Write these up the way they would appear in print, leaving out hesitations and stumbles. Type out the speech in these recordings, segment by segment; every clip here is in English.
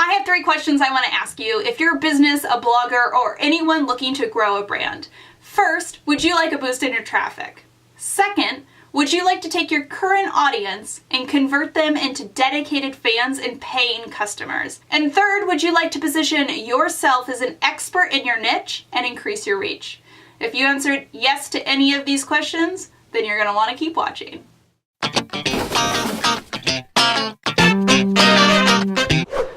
I have 3 questions I want to ask you if you're a business, a blogger, or anyone looking to grow a brand. First, would you like a boost in your traffic? Second, would you like to take your current audience and convert them into dedicated fans and paying customers? And third, would you like to position yourself as an expert in your niche and increase your reach? If you answered yes to any of these questions, then you're going to want to keep watching.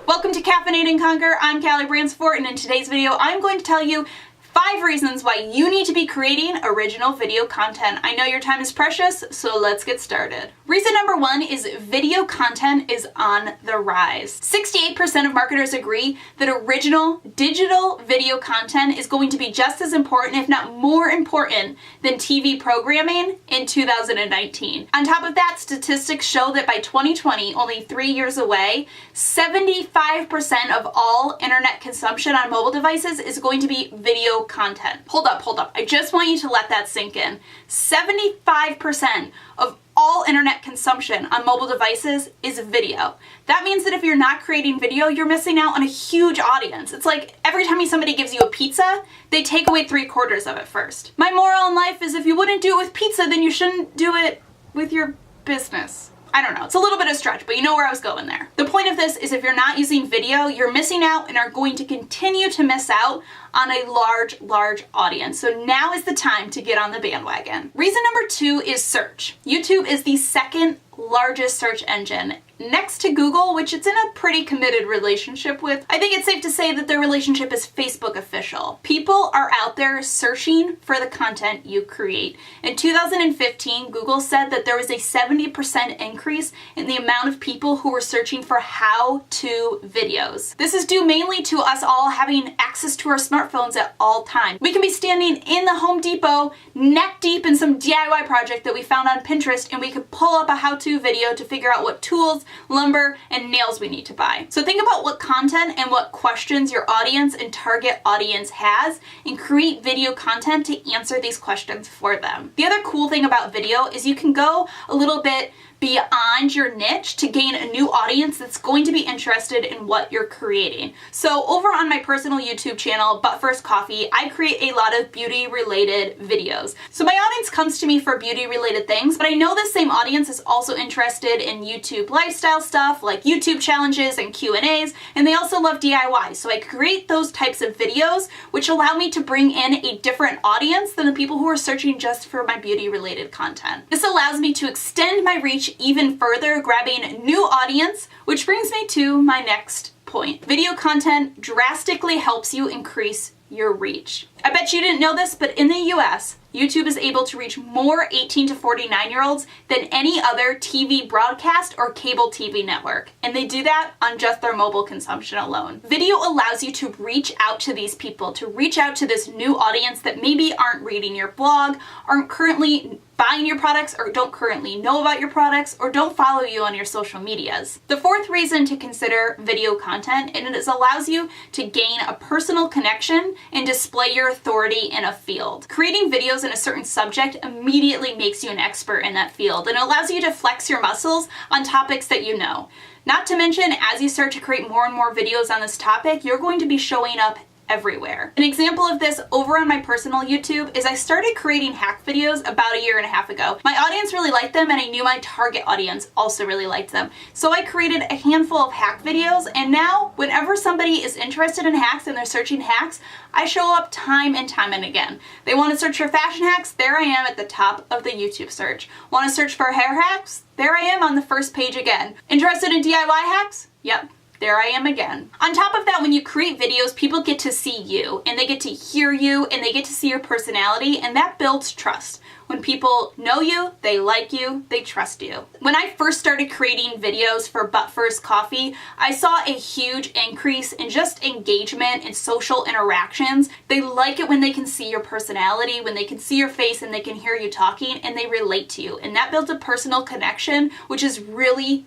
Welcome to Caffeinate and Conquer. I'm Callie Bransford, and in today's video, I'm going to tell you 5 reasons why you need to be creating original video content. I know your time is precious, so let's get started. Reason number 1 is video content is on the rise. 68% of marketers agree that original digital video content is going to be just as important, if not more important, than TV programming in 2019. On top of that, statistics show that by 2020, only 3 years away, 75% of all internet consumption on mobile devices is going to be video content. Hold up. I just want you to let that sink in. 75% of all internet consumption on mobile devices is video. That means that if you're not creating video, you're missing out on a huge audience. It's like every time somebody gives you a pizza, they take away 3/4 of it first. My moral in life is if you wouldn't do it with pizza, then you shouldn't do it with your business. I don't know, it's a little bit of a stretch, but you know where I was going there. The point of this is if you're not using video, you're missing out and are going to continue to miss out on a large audience. So now is the time to get on the bandwagon. Reason number 2 is search. YouTube is the second largest search engine next to Google, which it's in a pretty committed relationship with. I think it's safe to say that their relationship is Facebook official. People are out there searching for the content you create. In 2015, Google said that there was a 70% increase in the amount of people who were searching for how-to videos. This is due mainly to us all having access to our smartphones at all times. We can be standing in the Home Depot, neck deep in some DIY project that we found on Pinterest, and we could pull up a how-to video to figure out what tools, lumber, and nails we need to buy. So think about what content and what questions your audience and target audience has and create video content to answer these questions for them. The other cool thing about video is you can go a little bit beyond your niche to gain a new audience that's going to be interested in what you're creating. So over on my personal YouTube channel, But First Coffee, I create a lot of beauty related videos. So my audience comes to me for beauty related things, but I know this same audience is also interested in YouTube lifestyle stuff like YouTube challenges and Q&As, and they also love DIY. So I create those types of videos which allow me to bring in a different audience than the people who are searching just for my beauty related content. This allows me to extend my reach even further, grabbing new audience, which brings me to my next point. Video content drastically helps you increase your reach. I bet you didn't know this, but in the US, YouTube is able to reach more 18 to 49-year-olds than any other TV broadcast or cable TV network. And they do that on just their mobile consumption alone. Video allows you to reach out to these people, to reach out to this new audience that maybe aren't reading your blog, aren't currently buying your products, or don't currently know about your products, or don't follow you on your social medias. The 4th reason to consider video content, and it allows you to gain a personal connection and display your authority in a field. Creating videos in a certain subject immediately makes you an expert in that field and allows you to flex your muscles on topics that you know. Not to mention, as you start to create more and more videos on this topic, you're going to be showing up everywhere. An example of this over on my personal YouTube is I started creating hack videos about 1.5 years ago. My audience really liked them, and I knew my target audience also really liked them. So I created a handful of hack videos, and now whenever somebody is interested in hacks and they're searching hacks, I show up time and time and again. They want to search for fashion hacks? There I am at the top of the YouTube search. Want to search for hair hacks? There I am on the first page again. Interested in DIY hacks? Yep. There I am again. On top of that, when you create videos, people get to see you, and they get to hear you, and they get to see your personality, and that builds trust. When people know you, they like you, they trust you. When I first started creating videos for But First Coffee, I saw a huge increase in just engagement and social interactions. They like it when they can see your personality, when they can see your face and they can hear you talking, and they relate to you. And that builds a personal connection, which is really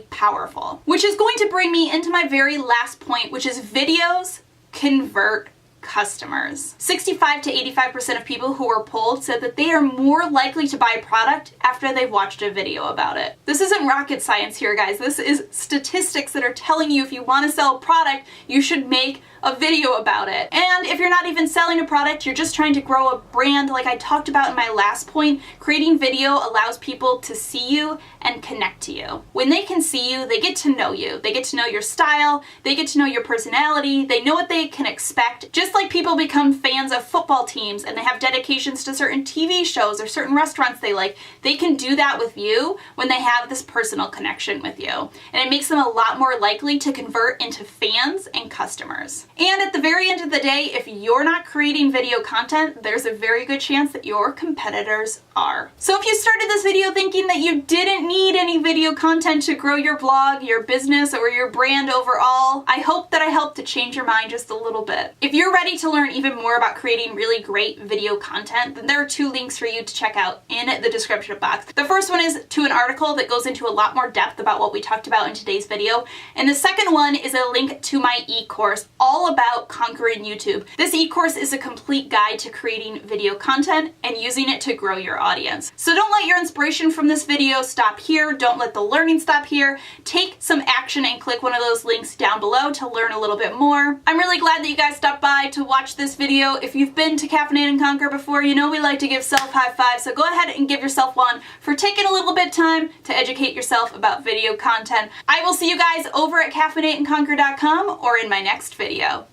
powerful. Which is going to bring me into my very last point, which is videos convert customers. 65 to 85% of people who were polled said that they are more likely to buy a product after they've watched a video about it. This isn't rocket science here, guys. This is statistics that are telling you if you want to sell a product, you should make a video about it. And if you're not even selling a product, you're just trying to grow a brand like I talked about in my last point, creating video allows people to see you and connect to you. When they can see you, they get to know you. They get to know your style, they get to know your personality, they know what they can expect. Just like people become fans of football teams and they have dedications to certain TV shows or certain restaurants they like, they can do that with you when they have this personal connection with you. And it makes them a lot more likely to convert into fans and customers. And at the very end of the day, if you're not creating video content, there's a very good chance that your competitors are. So if you started this video thinking that you didn't need any video content to grow your blog, your business, or your brand overall, I hope that I helped to change your mind just a little bit. If you're ready to learn even more about creating really great video content, then there are 2 links for you to check out in the description box. The first one is to an article that goes into a lot more depth about what we talked about in today's video, and the second one is a link to my e-course all about conquering YouTube. This e-course is a complete guide to creating video content and using it to grow your audience. So don't let your inspiration from this video stop here. Don't let the learning stop here. Take some action and click one of those links down below to learn a little bit more. I'm really glad that you guys stopped by to watch this video. If you've been to Caffeinate and Conquer before, you know we like to give self high fives, so go ahead and give yourself one for taking a little bit of time to educate yourself about video content. I will see you guys over at caffeinateandconquer.com or in my next video.